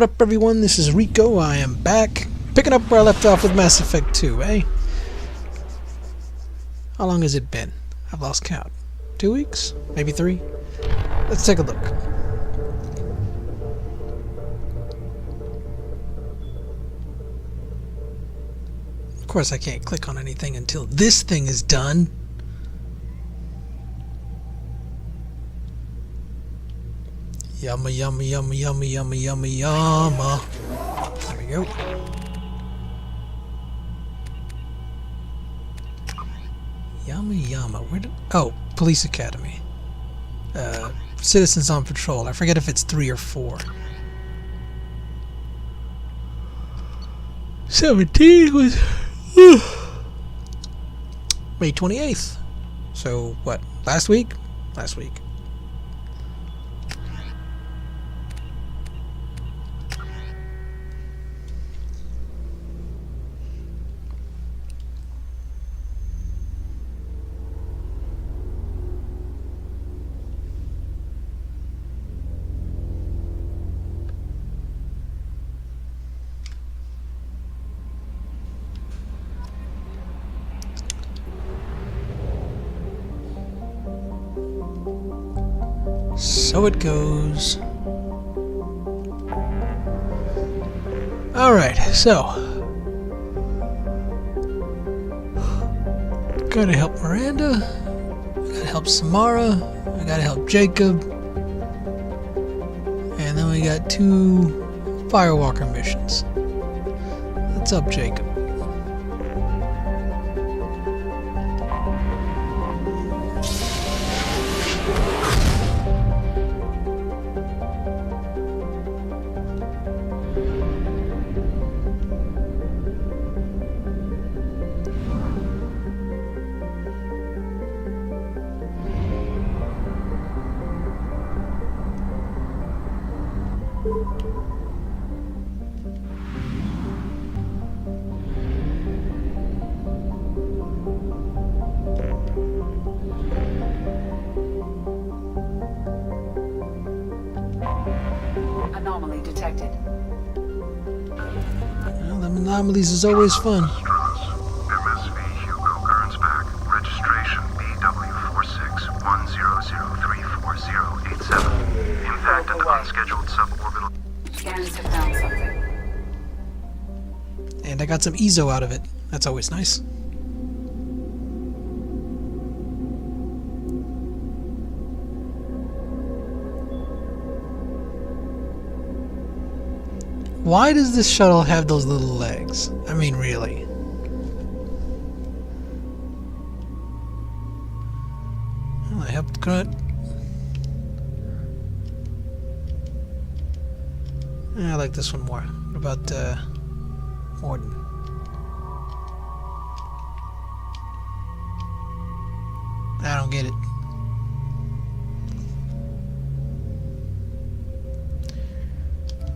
What up, everyone? This is Rico. I am back, picking up where I left off with Mass Effect 2, eh? How long has it been? I've lost count. 2 weeks? Maybe 3? Let's take a look. Of course, I can't click on anything until this thing is done. Yumma, yumma, yumma, yumma, yumma, yumma, yumma. There we go. Yumma, yumma. Where did... Oh, Police Academy. Citizens on Patrol. I forget if it's 3 or 4. 17 was... May 28th. So, what? Last week? Last week. So it goes. Alright, so gotta help Miranda, I gotta help Samara, I gotta help Jacob, and then we got 2 Firewalker missions. Let's help Jacob. Anomaly detected. Well, them anomalies is always fun. MSV Hugo Gernsback. Registration BW4610034087. Impacted unscheduled suborbital. Scans have found something. And I got some EZO out of it. That's always nice. Why does this shuttle have those little legs? I mean, really. Well, I helped Grunt. I like this one more. What about Morden? I don't get it.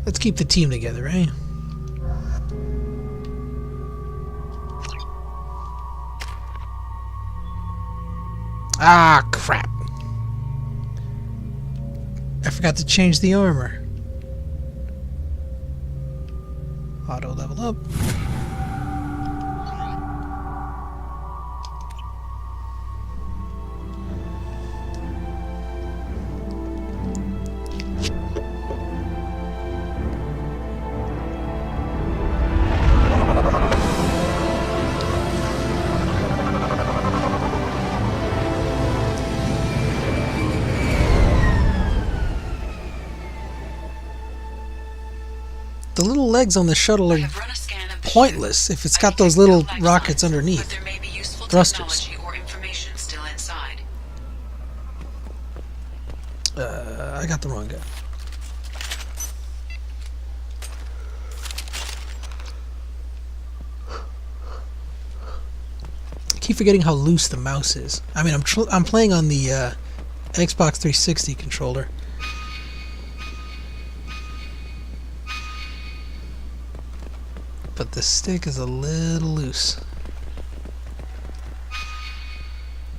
Let's keep the team together, eh? Ah, crap. I forgot to change the armor. Auto level up. The little legs on the shuttle are pointless if it's got those little rockets underneath. Thrusters. I got the wrong guy. I keep forgetting how loose the mouse is. I mean, I'm playing on the Xbox 360 controller. But the stick is a little loose.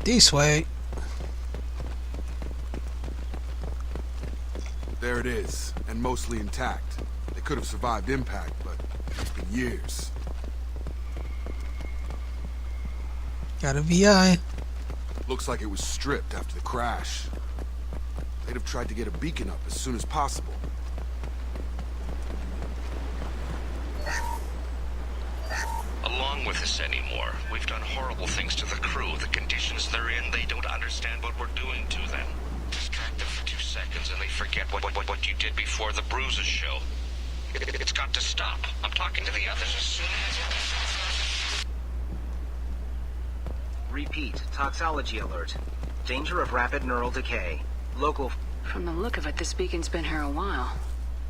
This way. There it is, and mostly intact. They could have survived impact, but it's been years. Got a VI. Looks like it was stripped after the crash. They'd have tried to get a beacon up as soon as possible. Along with us anymore. We've done horrible things to the crew. The conditions they're in, they don't understand what we're doing to them. Distract them for 2 seconds and they forget what you did before the bruises show. It's got to stop. I'm talking to the others as soon as... Repeat, toxology alert. Danger of rapid neural decay. Local... From the look of it, this beacon's been here a while.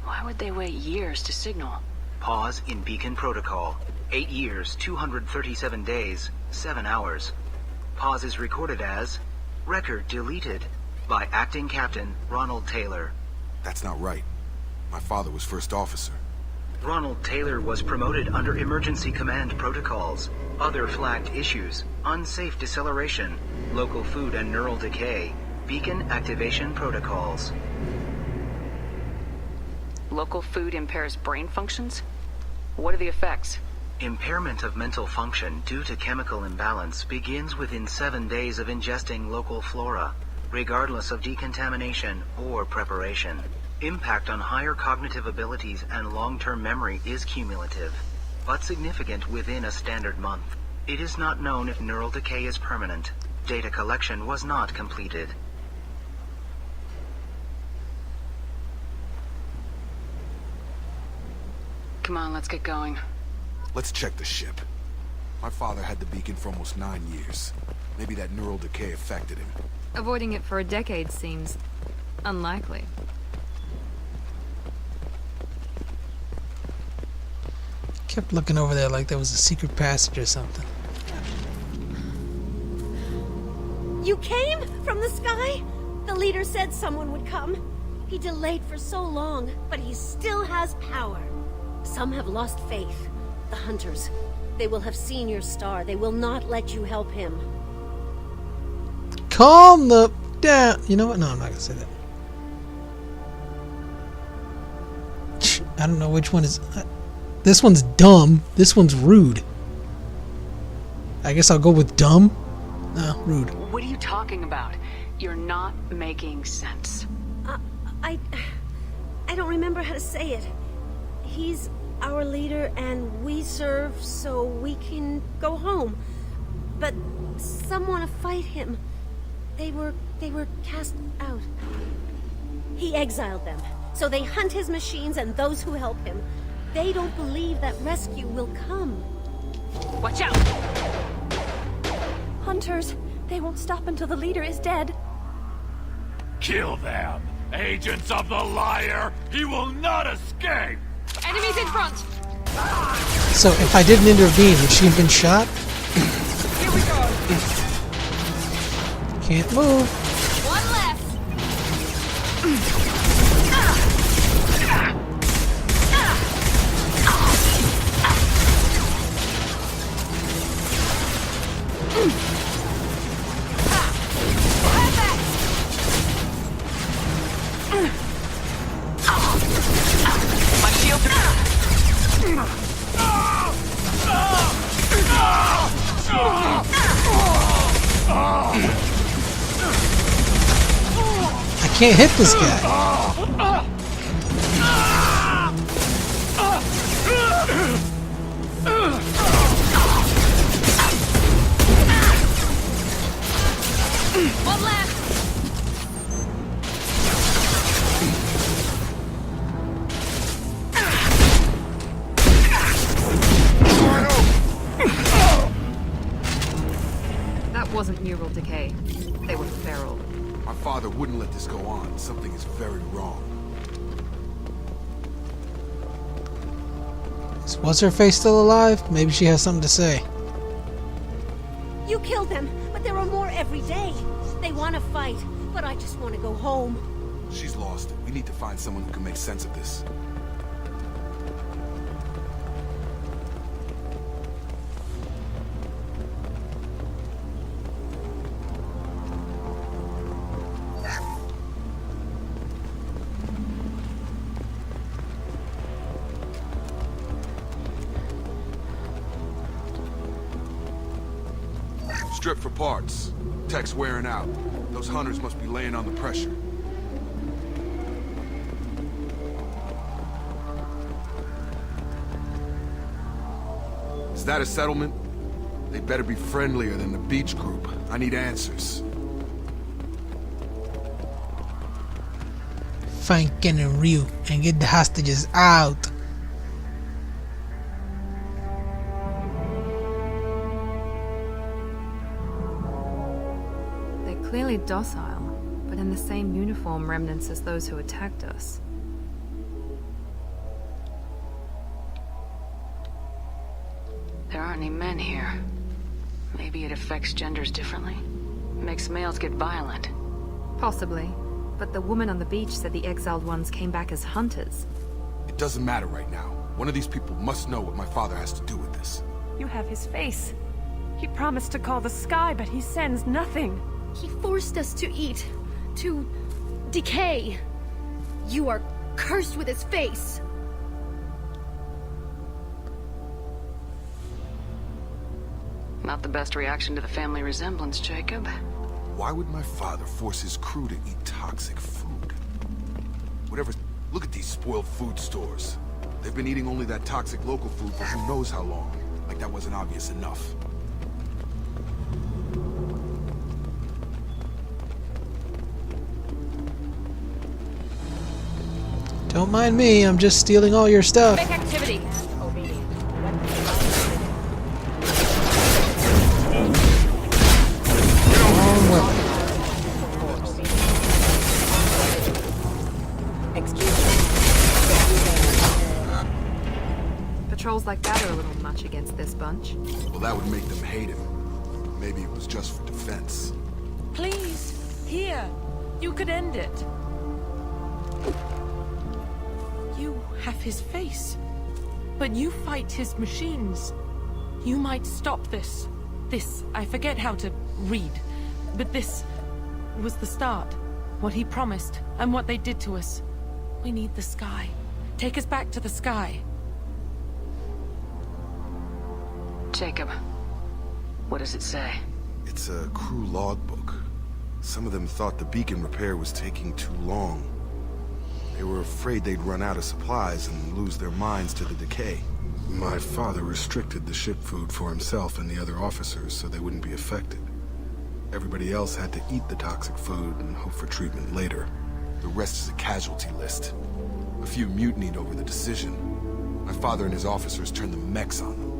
Why would they wait years to signal? Pause in beacon protocol. 8 years, 237 days, 7 hours. Pause is recorded as... Record deleted by Acting Captain Ronald Taylor. That's not right. My father was first officer. Ronald Taylor was promoted under emergency command protocols. Other flagged issues: unsafe deceleration, local food and neural decay, beacon activation protocols. Local food impairs brain functions? What are the effects? Impairment of mental function due to chemical imbalance begins within 7 days of ingesting local flora, regardless of decontamination or preparation. Impact on higher cognitive abilities and long-term memory is cumulative, but significant within a standard month. It is not known if neural decay is permanent. Data collection was not completed. Come on, let's get going. Let's check the ship. My father had the beacon for almost 9 years. Maybe that neural decay affected him. Avoiding it for a decade seems unlikely. Kept looking over there like there was a secret passage or something. You came from the sky? The leader said someone would come. He delayed for so long, but he still has power. Some have lost faith. The hunters. They will have seen your star. They will not let you help him. Calm the down. You know what? No, I'm not gonna say that. I don't know which one is. This one's dumb. This one's rude. I guess I'll go with dumb. No, rude. What are you talking about? You're not making sense. I don't remember how to say it. He's our leader and we serve so we can go home. But some want to fight him. They were cast out. He exiled them, so they hunt his machines and those who help him. They don't believe that rescue will come. Watch out! Hunters, they won't stop until the leader is dead. Kill them! Agents of the liar! He will not escape! Enemies in front! So if I didn't intervene, would she have been shot? Here we go! Can't move. One less! My shield. I can't hit this guy. One left! That wasn't neural decay. They were feral. My father wouldn't let this go on. Something is very wrong. Is What's-Her-Face still alive? Maybe she has something to say. You killed them, but there are more every day. They want to fight, but I just want to go home. She's lost it. We need to find someone who can make sense of this. Strip for parts. Tech's wearing out. Those hunters must be laying on the pressure. Is that a settlement? They'd better be friendlier than the beach group. I need answers. Find Ken and Ryu and get the hostages out. They're clearly docile, but in the same uniform remnants as those who attacked us. There aren't any men here. Maybe it affects genders differently. Makes males get violent. Possibly. But the woman on the beach said the exiled ones came back as hunters. It doesn't matter right now. One of these people must know what my father has to do with this. You have his face. He promised to call the sky, but he sends nothing. He forced us to eat, to decay. You are cursed with his face. Not the best reaction to the family resemblance, Jacob. Why would my father force his crew to eat toxic food? Whatever. Look at these spoiled food stores. They've been eating only that toxic local food for who knows how long. Like that wasn't obvious enough. Don't mind me, I'm just stealing all your stuff. Make activity. Wrong way. Patrols like that are a little much against this bunch. Well, that would make them hate him. Maybe it was just for defense. Please, here. You could end it. You have his face. But you fight his machines. You might stop this. This, I forget how to read. But this was the start. What he promised, and what they did to us. We need the sky. Take us back to the sky. Jacob, what does it say? It's a crew logbook. Some of them thought the beacon repair was taking too long. They were afraid they'd run out of supplies and lose their minds to the decay. My father restricted the ship food for himself and the other officers so they wouldn't be affected. Everybody else had to eat the toxic food and hope for treatment later. The rest is a casualty list. A few mutinied over the decision. My father and his officers turned the mechs on them.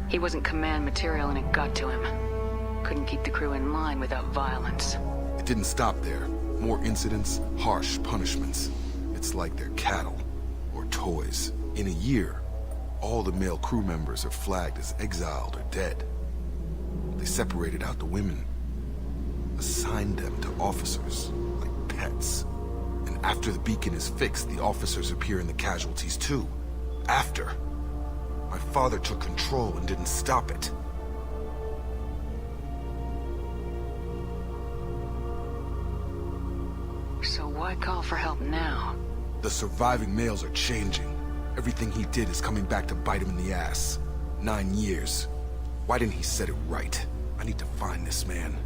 He wasn't command material and it got to him. Couldn't keep the crew in line without violence. It didn't stop there. More incidents, harsh punishments. It's like they're cattle, or toys. In a year, all the male crew members are flagged as exiled or dead. They separated out the women, assigned them to officers, like pets. And after the beacon is fixed, the officers appear in the casualties too. After. My father took control and didn't stop it. So why call for help now? The surviving males are changing. Everything he did is coming back to bite him in the ass. 9 years. Why didn't he set it right? I need to find this man.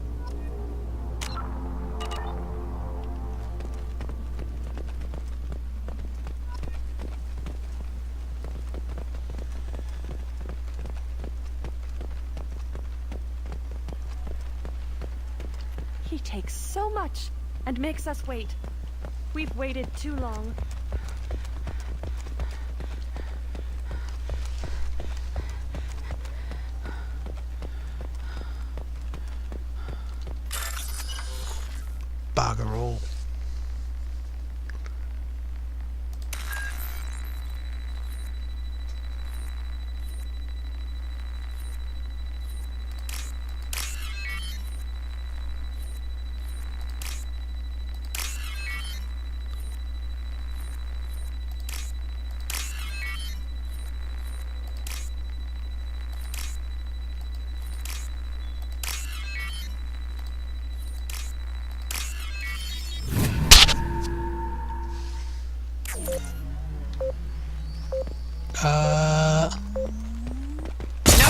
He takes so much and makes us wait. We've waited too long. Boggerel. No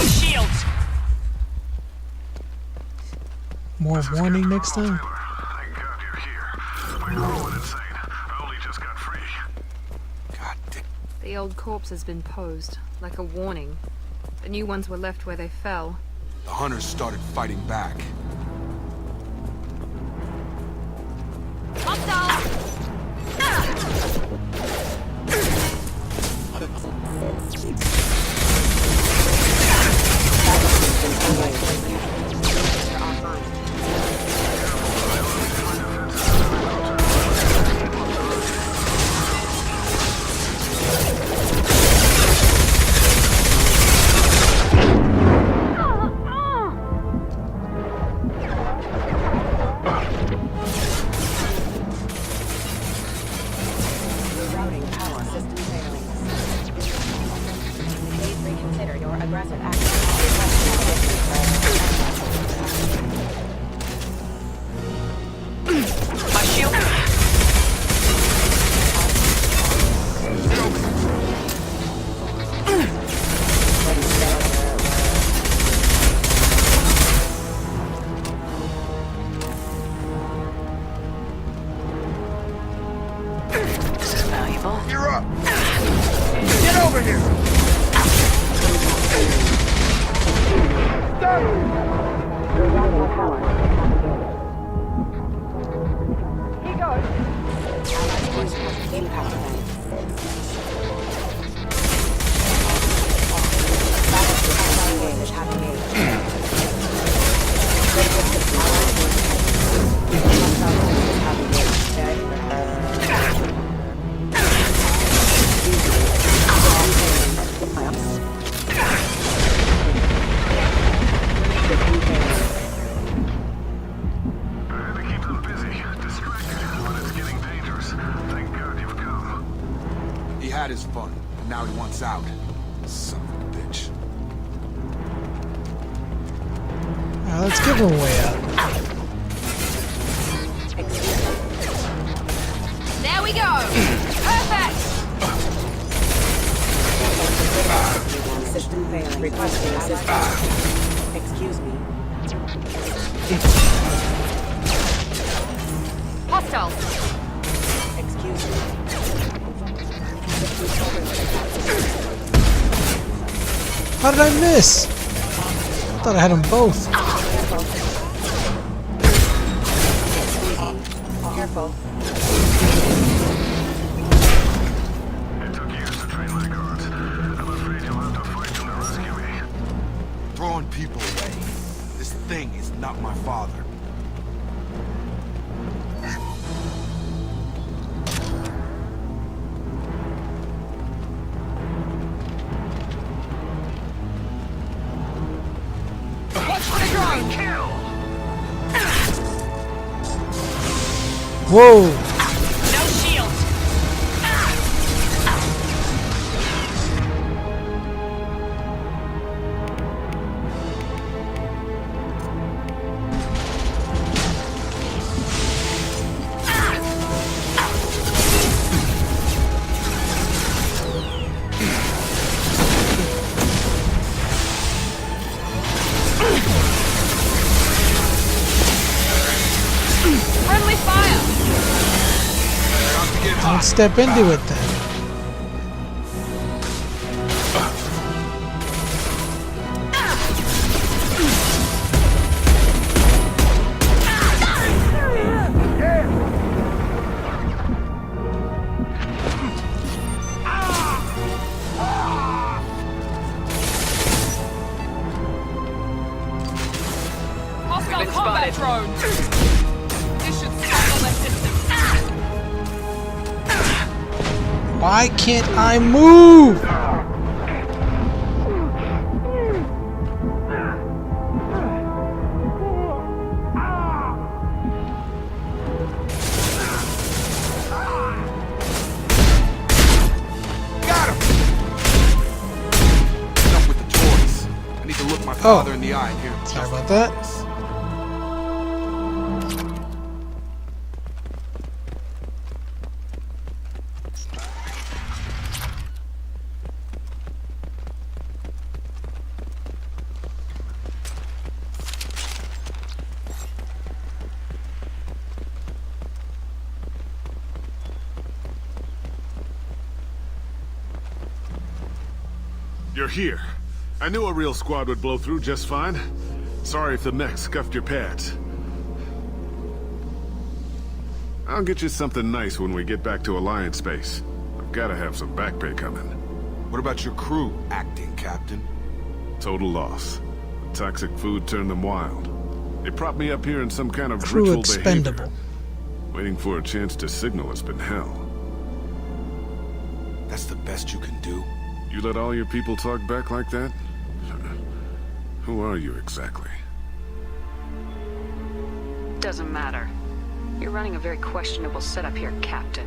shields! More warning next time. Thank God you're here. We're going insane. I only just got free. God damn. The old corpse has been posed, like a warning. The new ones were left where they fell. The hunters started fighting back. Routing power system failing. Please reconsider your aggressive action. My shield! This is valuable. You're up! Get over here! Impact event. Engage. Have engaged. To keep them busy, distracted, but it's getting dangerous. Thank God you've come. He had his fun, and now he wants out. Son of a bitch. Let's give him a way out. There we go! Perfect! System failing. Requesting assistance. Excuse me. Hostile! Excuse me. How did I miss? I thought I had them both. Careful. It took years to train my guards. I'm afraid you'll have to fight them to rescue me. Throwing people away. This thing is not my father. Whoa! No shields! Friendly fire! Don't step into it then. Hostile combat drone! This should scramble their system. Why can't I move? Got him! Enough with the toys. I need to look my father in the eye and hear him. Sorry about that. You're here. I knew a real squad would blow through just fine. Sorry if the mech scuffed your pads. I'll get you something nice when we get back to Alliance space. I've gotta have some back pay coming. What about your crew, acting captain? Total loss. The toxic food turned them wild. They propped me up here in some kind of Crew ritual expendable. behavior. Waiting for a chance to signal has been hell. That's the best you can do? You let all your people talk back like that? Who are you exactly? Doesn't matter. You're running a very questionable setup here, Captain.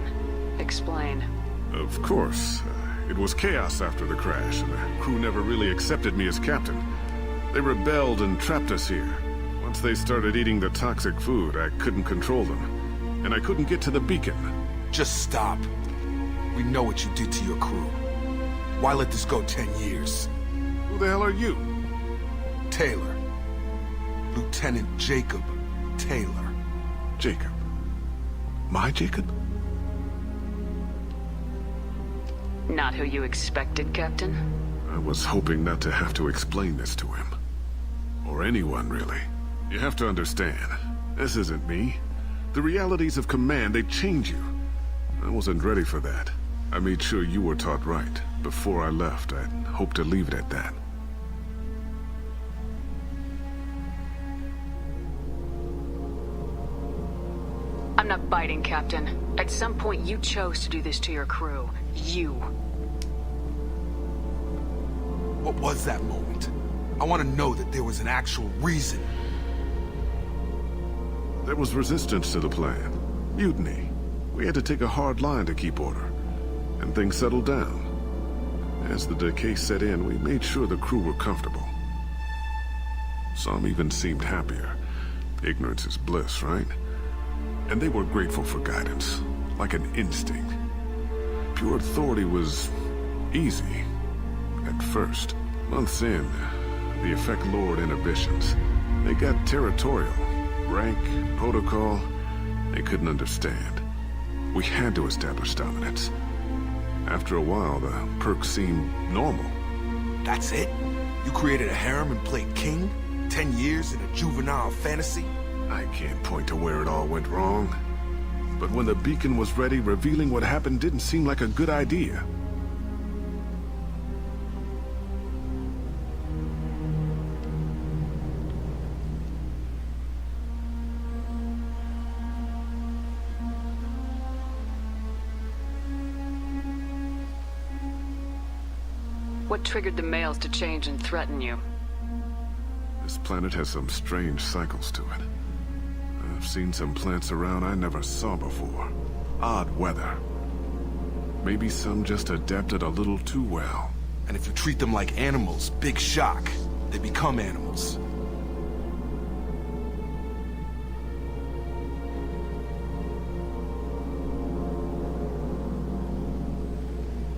Explain. Of course. It was chaos after the crash, and the crew never really accepted me as captain. They rebelled and trapped us here. Once they started eating the toxic food, I couldn't control them. And I couldn't get to the beacon. Just stop. We know what you did to your crew. Why let this go 10 years? Who the hell are you? Taylor. Lieutenant Jacob Taylor. Jacob. My Jacob? Not who you expected, Captain? I was hoping not to have to explain this to him. Or anyone, really. You have to understand, this isn't me. The realities of command, they change you. I wasn't ready for that. I made sure you were taught right. Before I left, I'd hoped to leave it at that. I'm not biting, Captain. At some point, you chose to do this to your crew. You. What was that moment? I want to know that there was an actual reason. There was resistance to the plan. Mutiny. We had to take a hard line to keep order. And things settled down. As the decay set in, we made sure the crew were comfortable. Some even seemed happier. Ignorance is bliss, right? And they were grateful for guidance, like an instinct. Pure authority was easy. At first. Months in, the effect lowered inhibitions. They got territorial. Rank, protocol, they couldn't understand. We had to establish dominance. After a while, the perks seemed normal. That's it? You created a harem and played king? 10 years in a juvenile fantasy? I can't point to where it all went wrong. But when the beacon was ready, revealing what happened didn't seem like a good idea. What triggered the males to change and threaten you? This planet has some strange cycles to it. I've seen some plants around I never saw before. Odd weather. Maybe some just adapted a little too well. And if you treat them like animals, big shock. They become animals.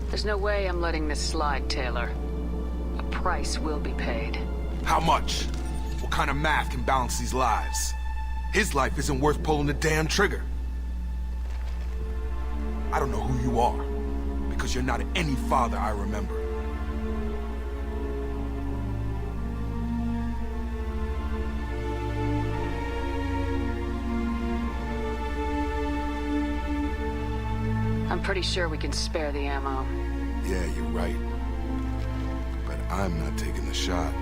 There's no way I'm letting this slide, Taylor. A price will be paid. How much? What kind of math can balance these lives? His life isn't worth pulling the damn trigger. I don't know who you are, because you're not any father I remember. I'm pretty sure we can spare the ammo. Yeah, you're right. But I'm not taking the shot.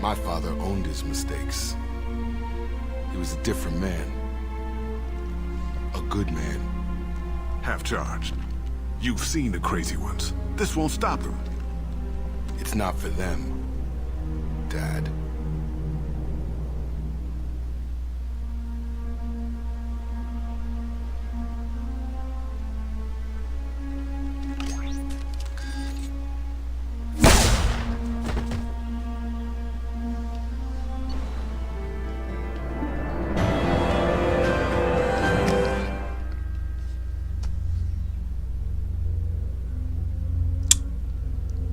My father owned his mistakes. He was a different man. A good man. Half-charged. You've seen the crazy ones. This won't stop them. It's not for them, Dad.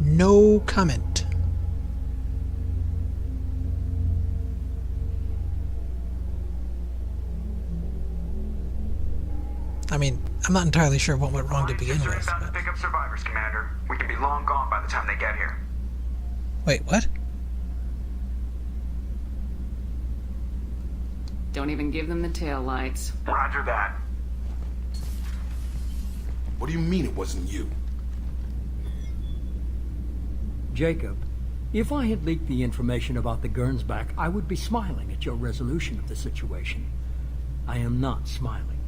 No comment. I mean, I'm not entirely sure what went wrong to begin with. About to pick up survivors, Commander. We can be long gone by the time they get here. Wait, what? Don't even give them the tail lights. Roger that. What do you mean it wasn't you? Jacob, if I had leaked the information about the Gernsback, I would be smiling at your resolution of the situation. I am not smiling.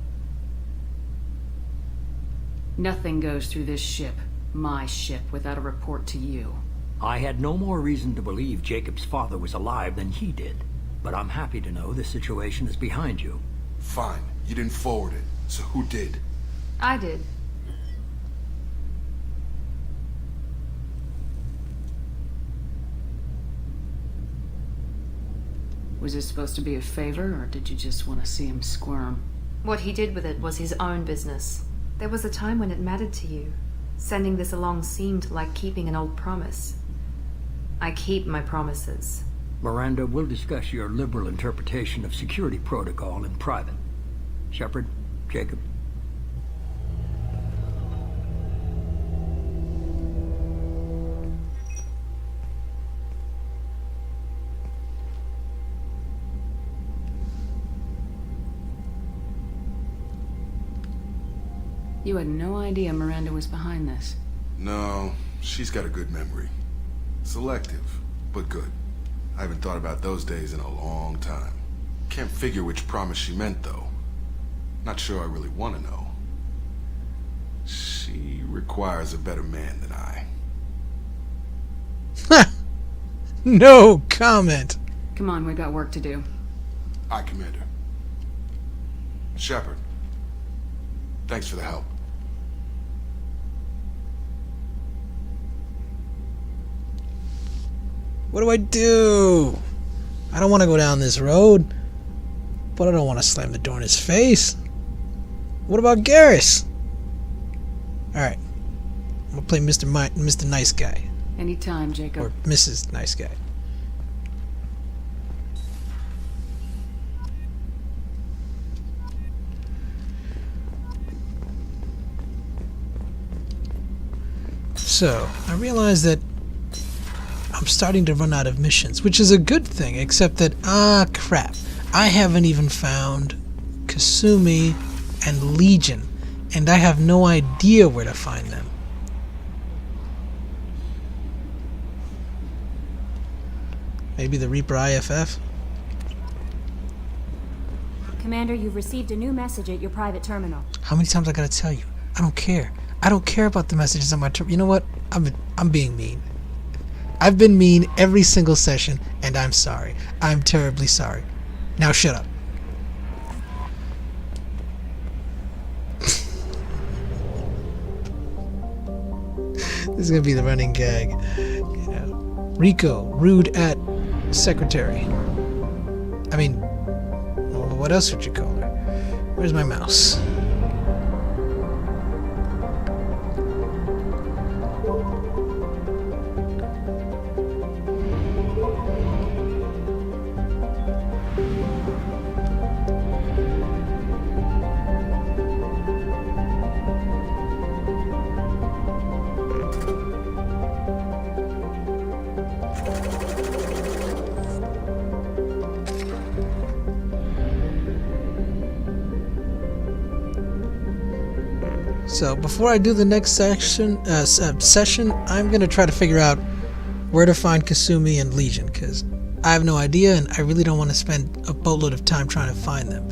Nothing goes through this ship, my ship, without a report to you. I had no more reason to believe Jacob's father was alive than he did. But I'm happy to know the situation is behind you. Fine. You didn't forward it. So who did? I did. Was this supposed to be a favor, or did you just want to see him squirm? What he did with it was his own business. There was a time when it mattered to you. Sending this along seemed like keeping an old promise. I keep my promises. Miranda, we'll discuss your liberal interpretation of security protocol in private. Shepard, Jacob. You had no idea Miranda was behind this. No, she's got a good memory. Selective, but good. I haven't thought about those days in a long time. Can't figure which promise she meant, though. Not sure I really want to know. She requires a better man than I. No comment. Come on, we got work to do. Aye, Commander. Shepard. Thanks for the help. What do I do? I don't want to go down this road, but I don't want to slam the door in his face. What about Garrus? Alright. I'm going to play Mr. Nice Guy. Anytime, Jacob. Or Mrs. Nice Guy. So, I realize that I'm starting to run out of missions, which is a good thing, except that, crap. I haven't even found Kasumi and Legion, and I have no idea where to find them. Maybe the Reaper IFF? Commander, you've received a new message at your private terminal. How many times I gotta tell you? I don't care. I don't care about the messages on my terminal. You know what? I'm being mean. I've been mean every single session, and I'm sorry. I'm terribly sorry. Now shut up. This is gonna be the running gag. You know, Rico, rude at secretary. I mean, well, what else would you call her? Where's my mouse? So before I do the next session, I'm gonna try to figure out where to find Kasumi and Legion, because I have no idea, and I really don't want to spend a boatload of time trying to find them.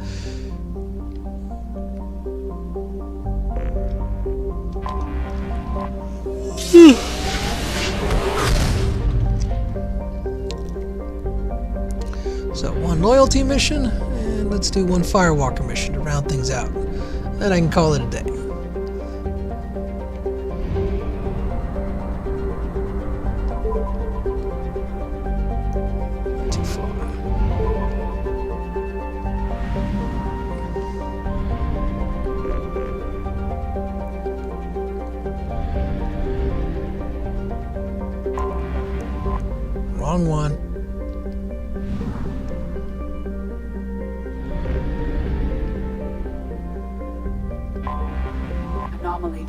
So one loyalty mission, and let's do one Firewalker mission to round things out. Then I can call it a day. Too far. Wrong one.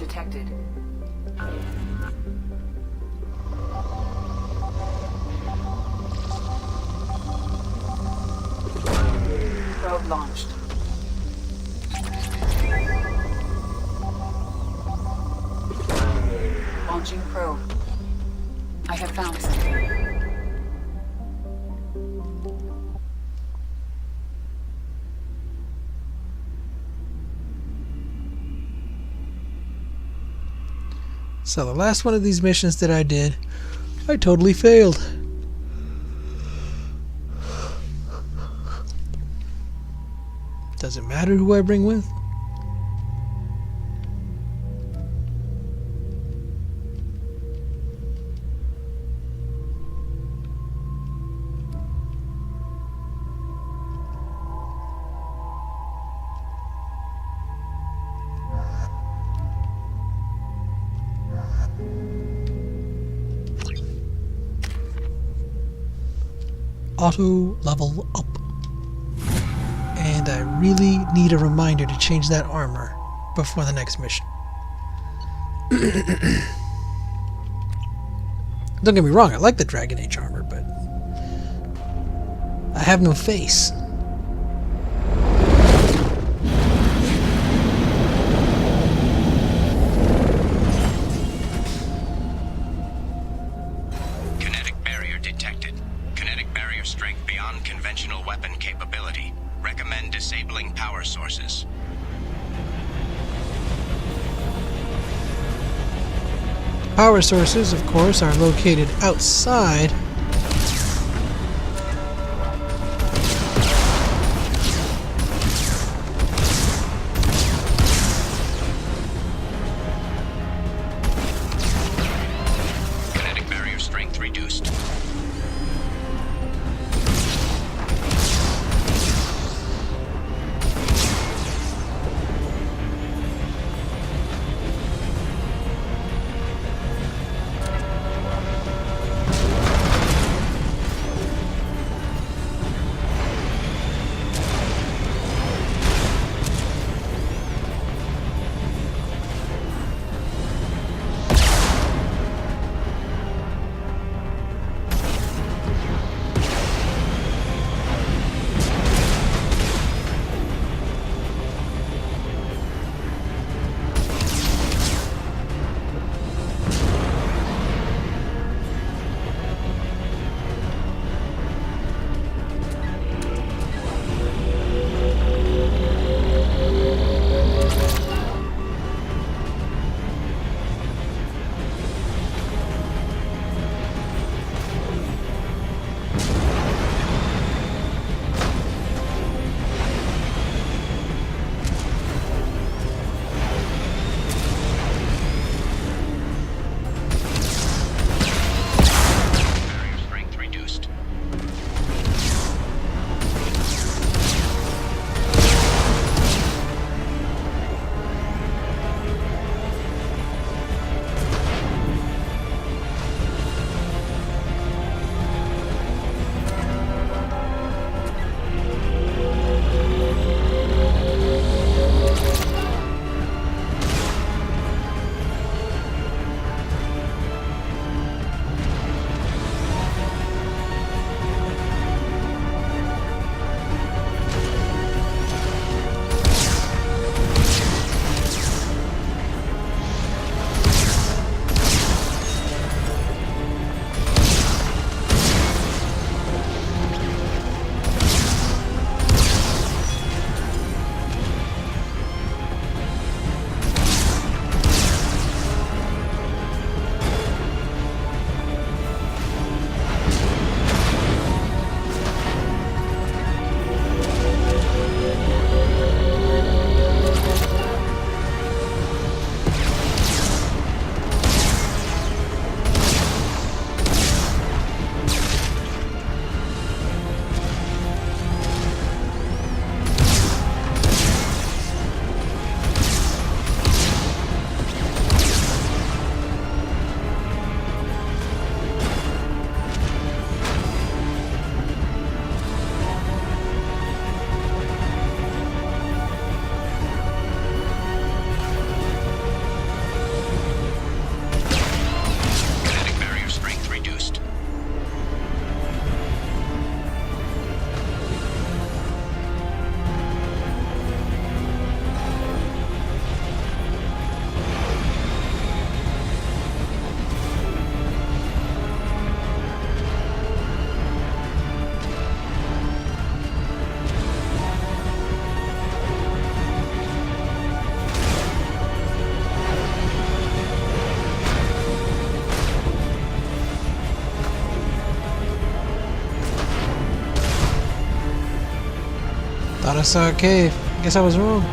detected. Probe launched. Launching probe. I have found something. So the last one of these missions that I did, I totally failed. Does it matter who I bring with? Auto level up. And I really need a reminder to change that armor before the next mission. Don't get me wrong, I like the Dragon Age armor, but I have no face. Kinetic barrier detected. Kinetic barrier strength beyond conventional weapon capability. Recommend disabling power sources. Power sources, of course, are located outside. Kinetic barrier strength reduced. Thought I saw a cave. Guess I was wrong.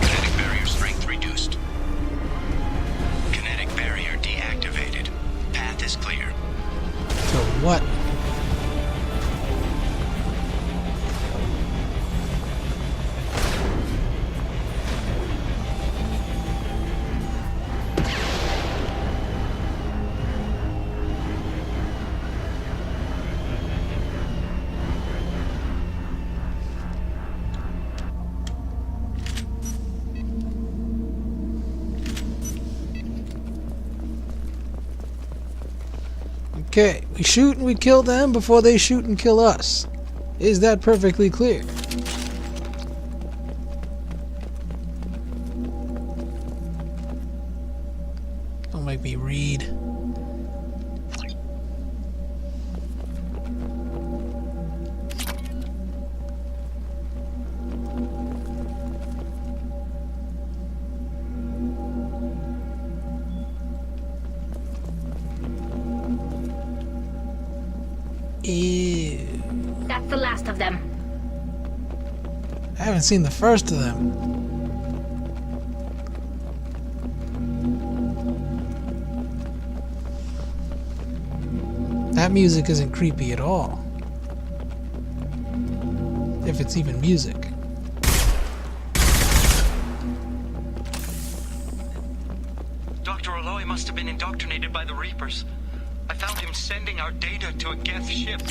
Kinetic barrier strength reduced. Kinetic barrier deactivated. Path is clear. So what? Okay, we shoot and we kill them before they shoot and kill us. Is that perfectly clear? Don't make me read. Ew. That's the last of them. I haven't seen the first of them. That music isn't creepy at all. If it's even music. Dr. Aloy must have been indoctrinated by the Reapers. I found him sending our data to a Geth ship.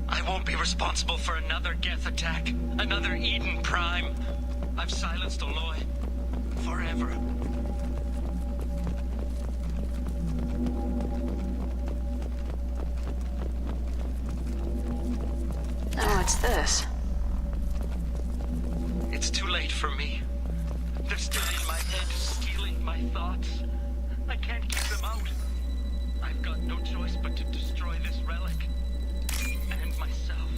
I won't be responsible for another Geth attack. Another Eden Prime. I've silenced Aloy. Forever. Oh, what's this? It's too late for me. They're still in my head, stealing my thoughts. I can't keep them out. I've got no choice but to destroy this relic. And myself.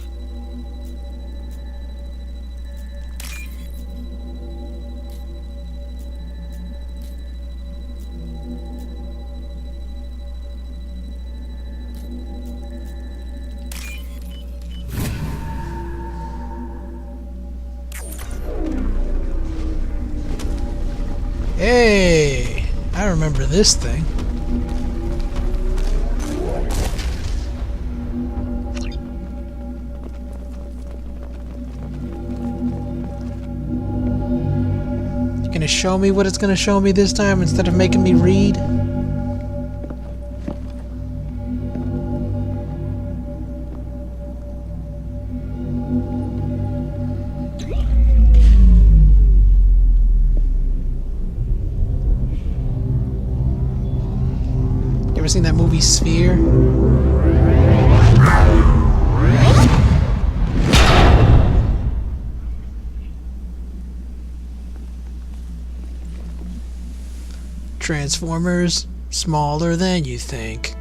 Hey, I remember this thing. You gonna show me what it's gonna show me this time instead of making me read? Ever seen that movie Sphere? Transformers, smaller than you think.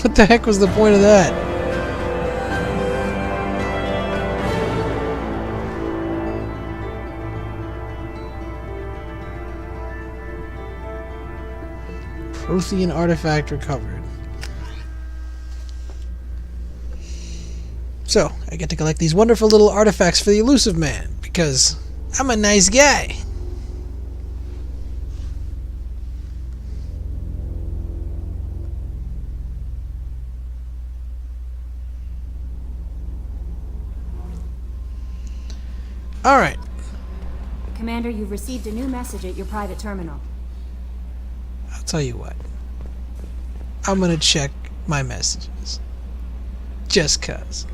What the heck was the point of that? Prothean artifact recovered. So, I get to collect these wonderful little artifacts for the Elusive Man, because I'm a nice guy. Alright. Commander, you've received a new message at your private terminal. I'll tell you what. I'm gonna check my messages. Just cuz.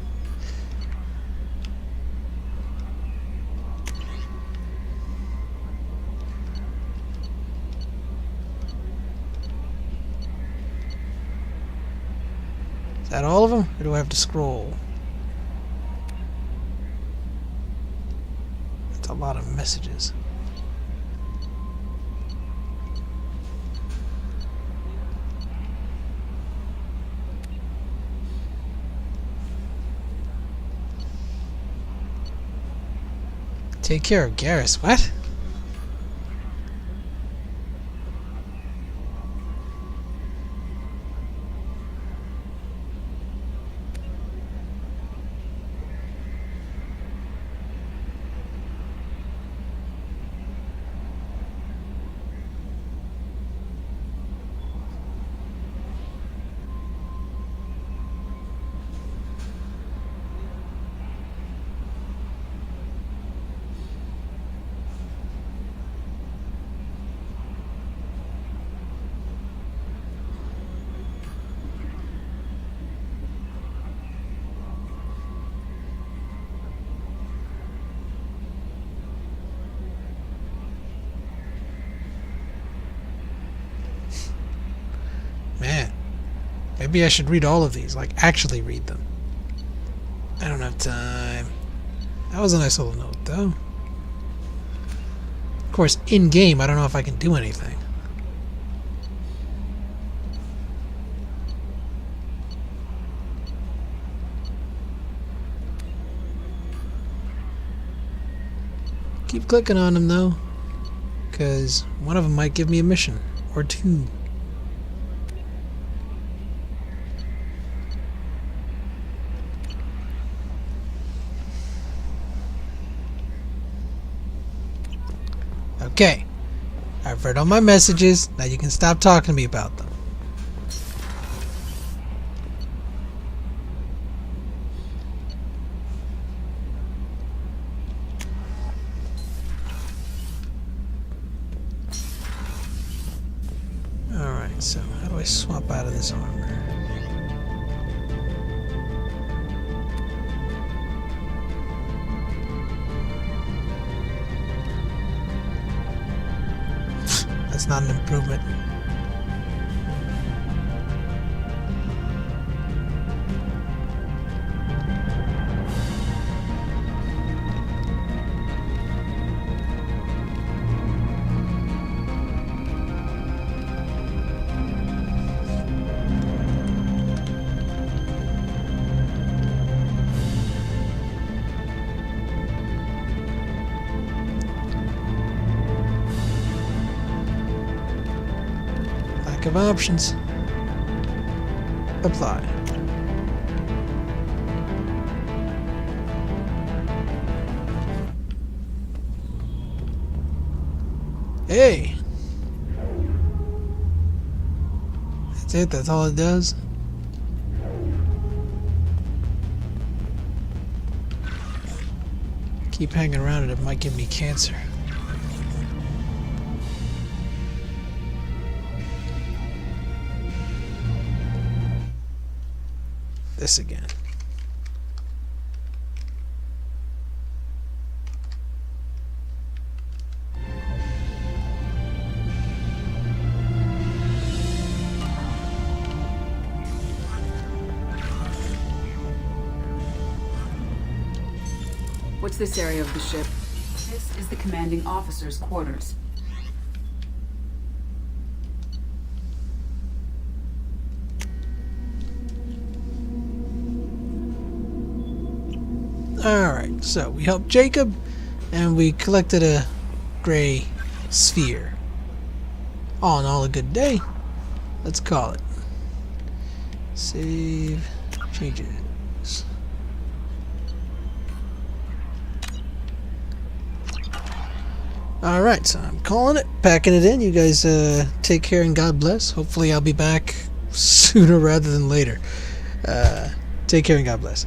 that all of them? Or do I have to scroll? That's a lot of messages. Take care of Garrus. What? Man, maybe I should read all of these, like actually read them. I don't have time. That was a nice little note, though. Of course, in-game, I don't know if I can do anything. Keep clicking on them, though, because one of them might give me a mission, or two. Okay, I've read all my messages, now you can stop talking to me about them. Alright, so how do I swap out of this armor? That's not an improvement. Of options. Apply. Hey! That's it, that's all it does. Keep hanging around it might give me cancer. This again. What's this area of the ship? This is the commanding officer's quarters. Alright, so we helped Jacob and we collected a gray sphere. All in all, a good day. Let's call it. Save changes. Alright, so I'm calling it, packing it in. You guys take care and God bless. Hopefully I'll be back sooner rather than later. Take care and God bless.